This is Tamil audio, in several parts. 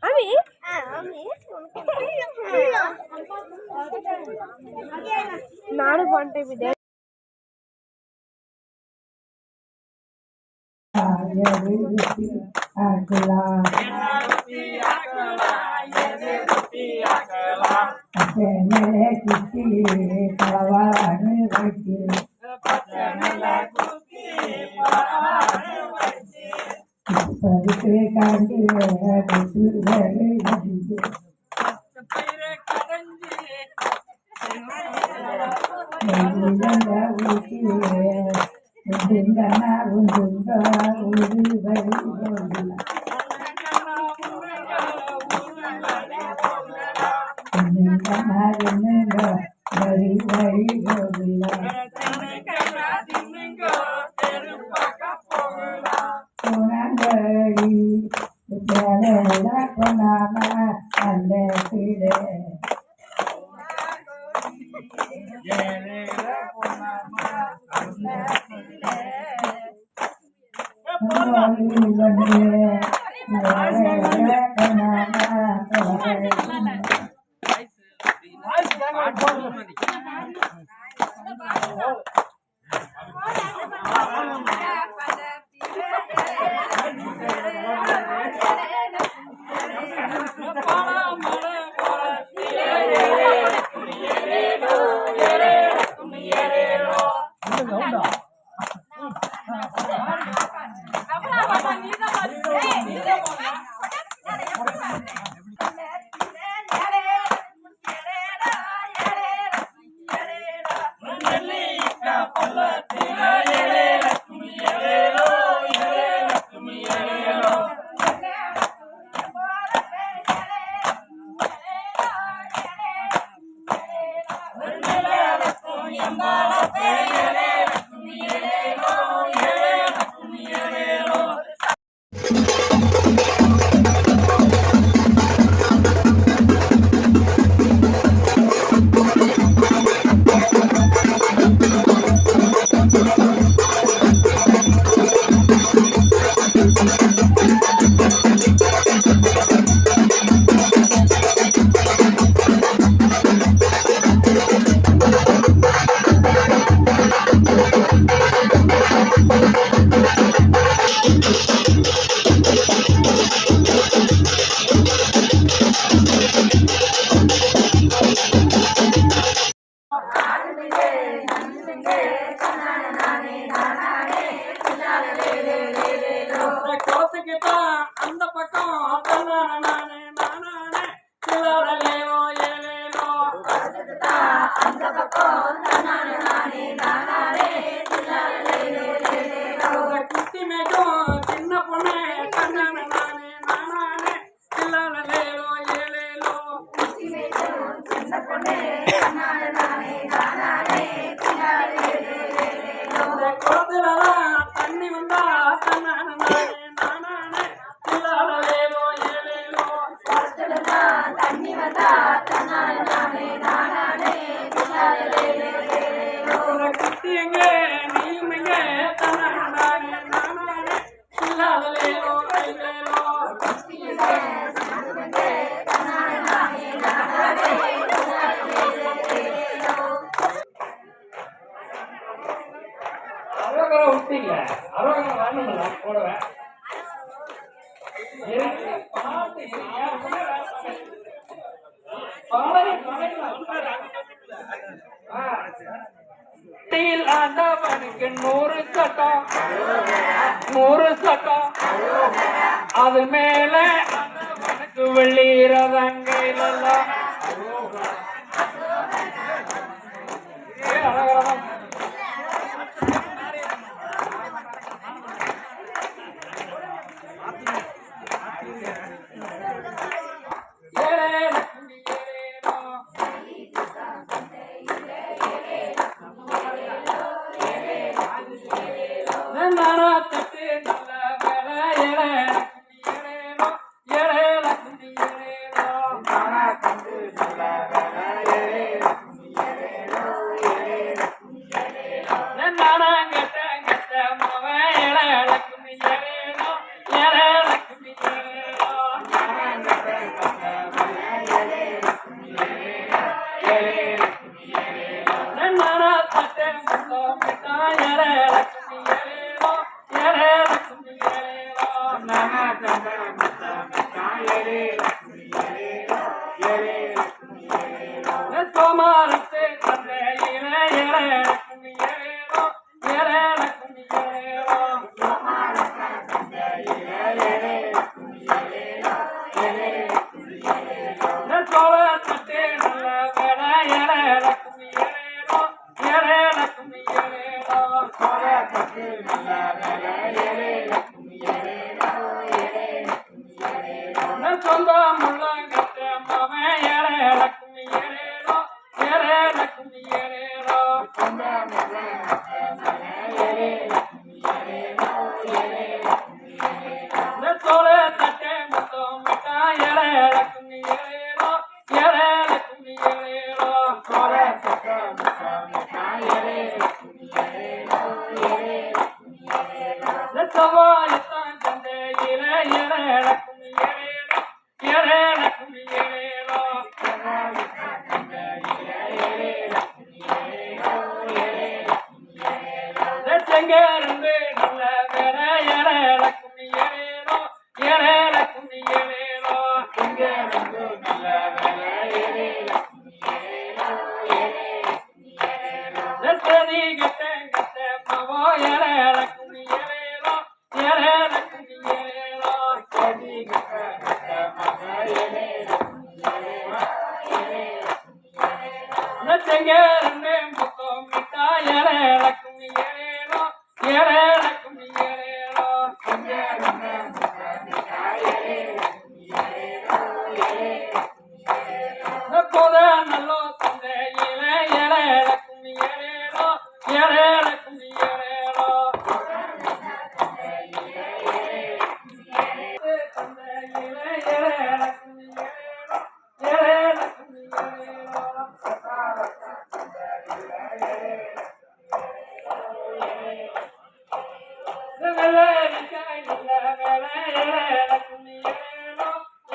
আমি ನಾನು ಫೋನ್ ಟೈಪ್ ಇದೆ ஆண்டவனுக்கு 100 சட்டம் 100 சட்டம் அது மேல ஆண்டவனுக்கு வெள்ளீரதங்கையிலெல்லாம் சோமாரத்தை தந்தையில ஏழேலக்குமி ஏழேலோ ஏழேலக்குமி ஏழேலோ சோழத்தட்டே நல்ல வேலை ஏழேலக்குமி ஏழேலோ ஏழேலக்குமி ஏழேலோ சோழத்தட்டே நல்ல வேலை ஏழேலக்குமி ஏழேலோ சொந்த முள்ளங்கட்ட மவன் ஏழேலக்குமி ஏழேலோ ஏழேலக்குமி ஏழேலோ சொந்த முள்ளங்கட்ட மவன் ஏழேலக்குமி ஏழேலோ ஏழேலக்குமி ஏழேலோ சோழத்தட்டே முத்தம் விட்டா ஏழேலக்குமி ஏழேலோ ஏழேலக்குமி ஏழேலோ சோழத்தட்டே முத்தம் விட்டா ஏழேலக்குமி ஏழேலோ ஏழேலக்குமி ஏழேலோ சவாயத்தான் தந்தையில ஏழேலக்குமி ஏழேலோ ஏழேலக்குமி ஏழேலோ சவாயத்தான் தந்தையில ஏழேலக்குமி ஏழேலோ ஏழேலக்குமி ஏழேலோ செங்கருந்து நல்ல வேற ஏழேலக்குமி ஏழேலோ ஏழேலக்குமி ஏழேலோ செங்கருந்து நல்ல வேற ஏழேலக்குமி ஏழேலோ ஏழேலக்குமி ஏழேலோ சரி கட்ட மவோ ஏழேலக்குமி ஏழேலோ ஏழேலக்குமி ஏழேலோ சரி கட்ட மவோ ஏழேலக்குமி ஏழேலோ ஏழேலக்குமி ஏழேலோ செங்கருந்து முத்தம் விட்டா ஏழேலக்குமி ஏழேலோ ஏழேலக்குமி ஏழேலோ செங்கருந்து முத்தம் விட்டா ஏழேலக்குமி ஏழேலோ ஏழேலக்குமி ஏழேலோ போத நல்லோ தந்தையில ஏழேலக்குமி ஏழேலோ ஏழேலக்குமி ஏழேலோ தந்தையில ஏழேலக்குமி ஏழேலோ ஏழேலக்குமி ஏழேலோ வெள்ளரிக்காய் நல்ல வேலை ஏழேலக்குமி ஏழேலோ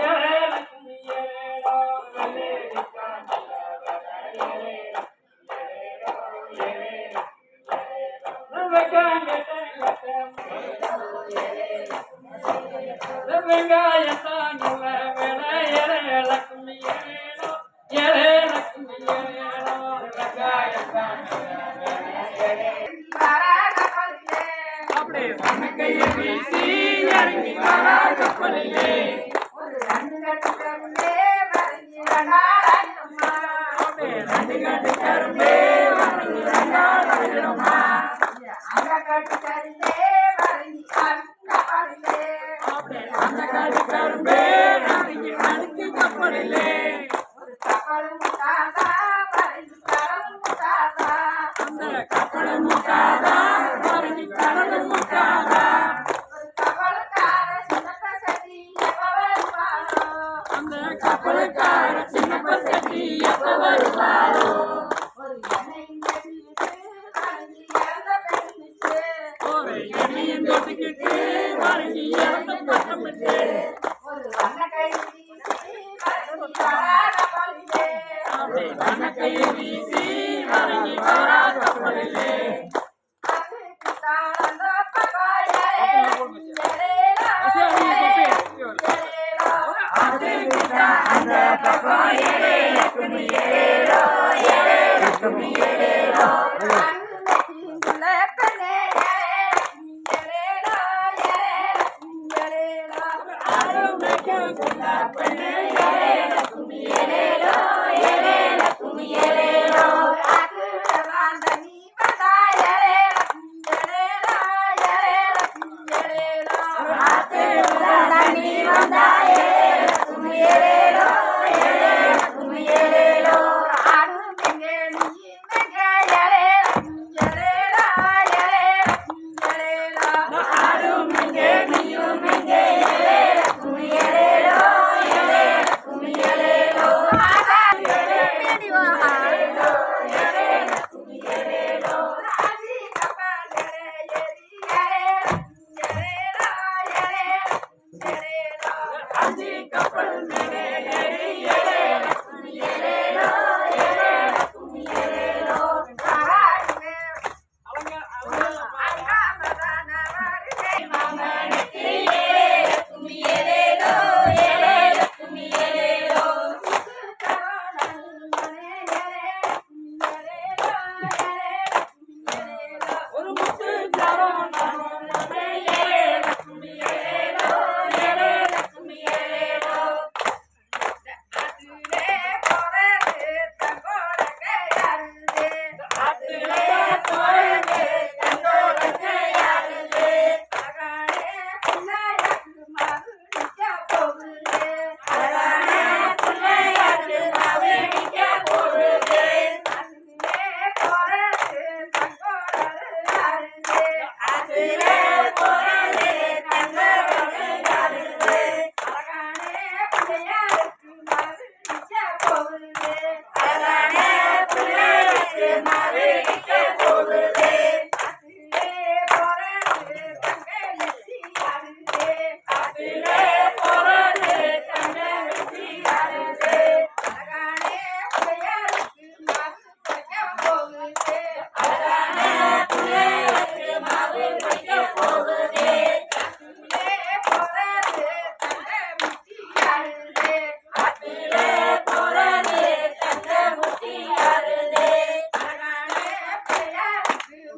ஏழேலக்குமி ஏழேலோ வெள்ளரிக்காய் நல்ல வேலை ஏழேலக்குமி ஏழேலோ வெங்காயத்தான் நல்ல வேலை ஏழேலக்குமி ஏழேலோ ஏழேலக்குமி ஏழேலோ வெங்காயத்தான் நல்ல வேலை அப்படியே கையை வீசி இறங்கி வரா கப்பலிலே ரெண்டு கட்டு கரும்பே வரைஞ்சி ரெண்டாயிரமா அந்த கட்டு கரும்பே வரைஞ்சி அந்த கட்டு கரும்பே வரைஞ்சி அடிச்சு கப்பலிலே ஒரு கப்பல் முட்டாதா வரைஞ்சி கடல் முட்டாதா அந்த கப்பல் முட்டாதா வரைஞ்சி கடல் முட்டாதா ஒரு கப்பலுக்கார சின்னப்ப சட்டி எப்ப வருவாரோ அந்த கப்பலுக்கார சின்னப்ப சட்டி எப்ப வருவாரோ ஒரு எண்ணெயும் கட்டிக்கிட்டு வரைஞ்சி இறந்த பெண்ணிட்டு ஒரு எண்ணெயும் கட்டிக்கிட்டு வரைஞ்சி இறந்த பட்டமிட்டு ஒரு வண்ணக்கை வீசி வரைஞ்சி வரா கப்பலிலே அப்படி வண்ணக்கை வீசி வரைஞ்சி வரா கப்பலிலே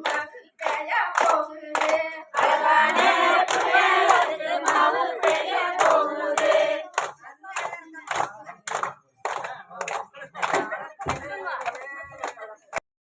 மகிழ்ச்சியா போகுது அழகான